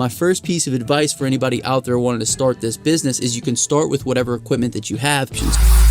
my first piece of advice for anybody out there wanting to start this business is you can start with whatever equipment that you have. If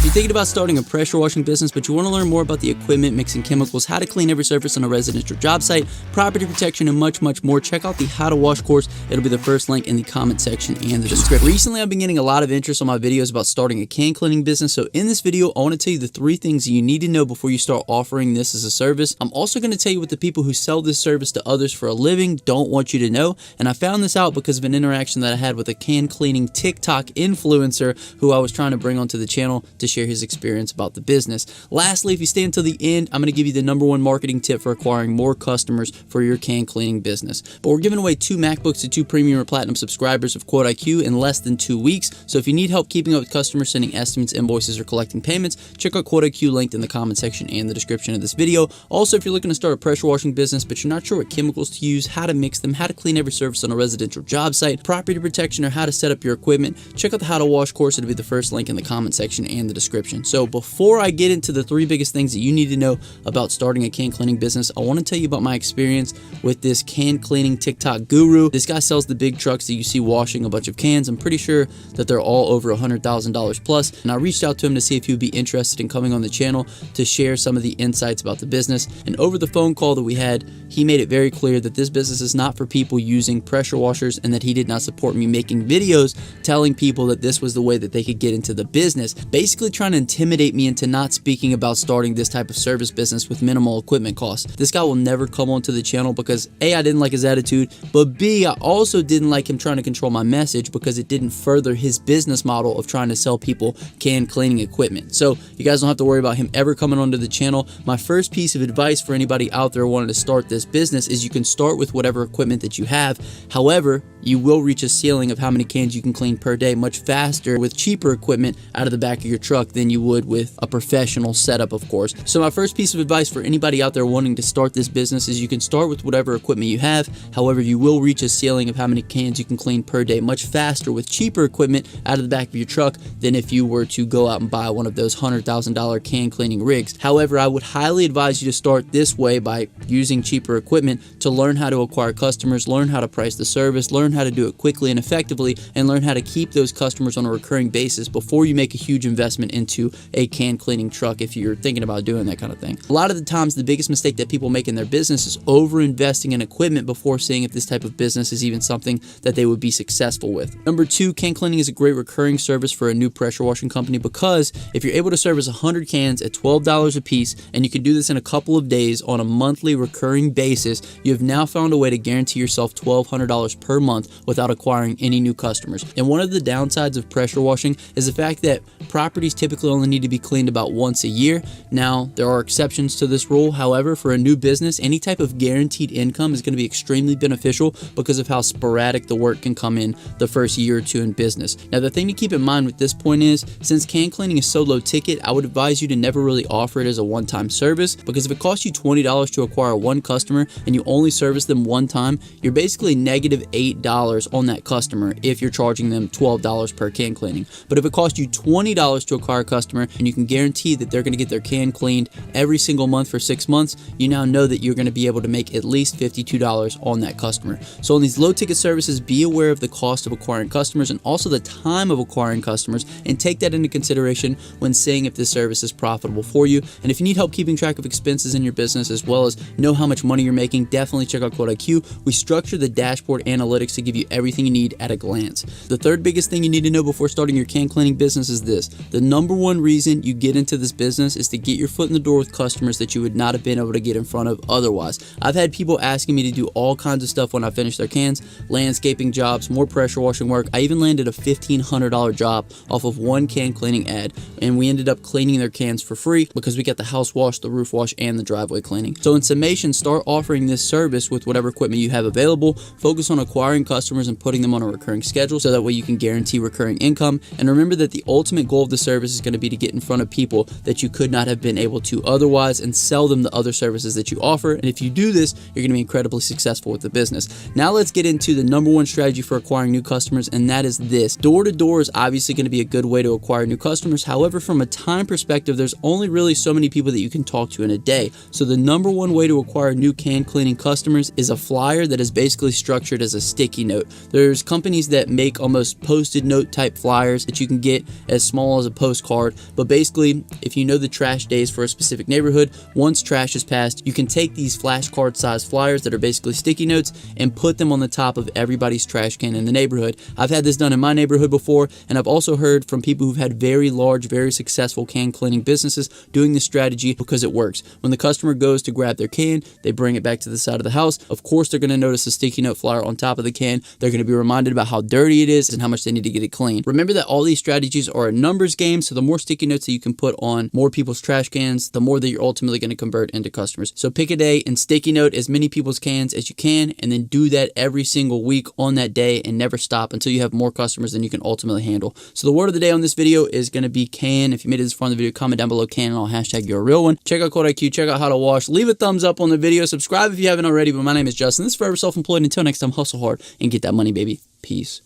you're thinking about starting a pressure washing business, but you want to learn more about the equipment, mixing chemicals, how to clean every surface on a residential job site, property protection, and much, much more, check out the How to Wash course. It'll be the first link in the comment section and the description. Recently, I've been getting a lot of interest on my videos about starting a can cleaning business. So in this video, I want to tell you the 3 things you need to know before you start offering this as a service. I'm also going to tell you what the people who sell this service to others for a living don't want you to know. And I found this out because of an interaction that I had with a can cleaning TikTok influencer who I was trying to bring onto the channel to share his experience about the business. Lastly, if you stay until the end, I'm going to give you the #1 marketing tip for acquiring more customers for your can cleaning business. But we're giving away 2 MacBooks to 2 premium or platinum subscribers of Quote IQ in less than 2 weeks. So if you need help keeping up with customers, sending estimates, invoices, or collecting payments, check out Quote IQ linked in the comment section and the description of this video. Also, if you're looking to start a pressure washing business, but you're not sure what chemicals to use, how to mix them, how to clean every surface on a residential job site, property protection, or how to set up your equipment, check out the How to Wash course. It'll be the first link in the comment section and the description. So before I get into the 3 biggest things that you need to know about starting a can cleaning business, I want to tell you about my experience with this can cleaning TikTok guru. This guy sells the big trucks that you see washing a bunch of cans. I'm pretty sure that they're all over $100,000 plus. And I reached out to him to see if he would be interested in coming on the channel to share some of the insights about the business. And over the phone call that we had, he made it very clear that this business is not for people using pressure washers and that he did not support me making videos telling people that this was the way that they could get into the business, basically trying to intimidate me into not speaking about starting this type of service business with minimal equipment costs. This guy will never come onto the channel because A, I didn't like his attitude, but B, I also didn't like him trying to control my message because it didn't further his business model of trying to sell people can cleaning equipment. So you guys don't have to worry about him ever coming onto the channel. My first piece of advice for anybody out there wanting to start this business is you can start with whatever equipment that you have. However, you will reach a ceiling of how many cans you can clean per day much faster with cheaper equipment out of the back of your truck than you would with a professional setup, of course. So my first piece of advice for anybody out there wanting to start this business is you can start with whatever equipment you have. However, you will reach a ceiling of how many cans you can clean per day much faster with cheaper equipment out of the back of your truck than if you were to go out and buy one of those $100,000 can cleaning rigs. However, I would highly advise you to start this way by using cheaper equipment to learn how to acquire customers, learn how to price the service, learn how to do it quickly and effectively, and learn how to keep those customers on a recurring basis before you make a huge investment into a can cleaning truck if you're thinking about doing that kind of thing. A lot of the times, the biggest mistake that people make in their business is over-investing in equipment before seeing if this type of business is even something that they would be successful with. #2, can cleaning is a great recurring service for a new pressure washing company because if you're able to service 100 cans at $12 a piece and you can do this in a couple of days on a monthly recurring basis, you have now found a way to guarantee yourself $1,200 per month without acquiring any new customers. And one of the downsides of pressure washing is the fact that properties typically only need to be cleaned about once a year. Now, there are exceptions to this rule. However, for a new business, any type of guaranteed income is going to be extremely beneficial because of how sporadic the work can come in the first year or 2 in business. Now, the thing to keep in mind with this point is, since can cleaning is so low ticket, I would advise you to never really offer it as a one-time service, because if it costs you $20 to acquire 1 customer and you only service them 1 time, you're basically -$8 on that customer if you're charging them $12 per can cleaning. But if it costs you $20 to acquire a customer and you can guarantee that they're going to get their can cleaned every single month for 6 months, you now know that you're going to be able to make at least $52 on that customer. So on these low ticket services, be aware of the cost of acquiring customers and also the time of acquiring customers, and take that into consideration when seeing if this service is profitable for you. And if you need help keeping track of expenses in your business as well as know how much money you're making, definitely check out Quote IQ. We structure the dashboard analytics to give you everything you need at a glance. The third biggest thing you need to know before starting your can cleaning business is this: the #1 reason you get into this business is to get your foot in the door with customers that you would not have been able to get in front of otherwise. I've had people asking me to do all kinds of stuff when I finish their cans, landscaping jobs, more pressure washing work. I even landed a $1,500 job off of 1 can cleaning ad, and we ended up cleaning their cans for free because we got the house wash, the roof wash, and the driveway cleaning. So in summation, start offering this service with whatever equipment you have available. Focus on acquiring customers and putting them on a recurring schedule so that way you can guarantee recurring income. And remember that the ultimate goal of the service service is going to be to get in front of people that you could not have been able to otherwise and sell them the other services that you offer. And if you do this, you're going to be incredibly successful with the business. Now let's get into the number one strategy for acquiring new customers, and that is this. Door-to-door is obviously going to be a good way to acquire new customers. However, from a time perspective, there's only really so many people that you can talk to in a day. So the number one way to acquire new can cleaning customers is a flyer that is basically structured as a sticky note. There's companies that make almost post-it note type flyers that you can get as small as a postcard, but basically if you know the trash days for a specific neighborhood, once trash is passed, you can take these flashcard sized flyers that are basically sticky notes and put them on the top of everybody's trash can in the neighborhood. I've had this done in my neighborhood before, and I've also heard from people who've had very large, very successful can cleaning businesses doing this strategy because it works. When the customer goes to grab their can, they bring it back to the side of the house. Of course, they're going to notice a sticky note flyer on top of the can. They're going to be reminded about how dirty it is and how much they need to get it clean. Remember that all these strategies are a numbers game, so the more sticky notes that you can put on more people's trash cans, the more that you're ultimately going to convert into customers. So pick a day and sticky note as many people's cans as you can, and then do that every single week on that day and never stop until you have more customers than you can ultimately handle. So the word of the day on this video is going to be can. If you made it this far in the video, comment down below can and I'll hashtag you're a real one. Check out Code IQ, check out how to wash, leave a thumbs up on the video, subscribe if you haven't already. But my name is Justin. This is Forever Self-Employed. Until next time, hustle hard and get that money, baby. Peace.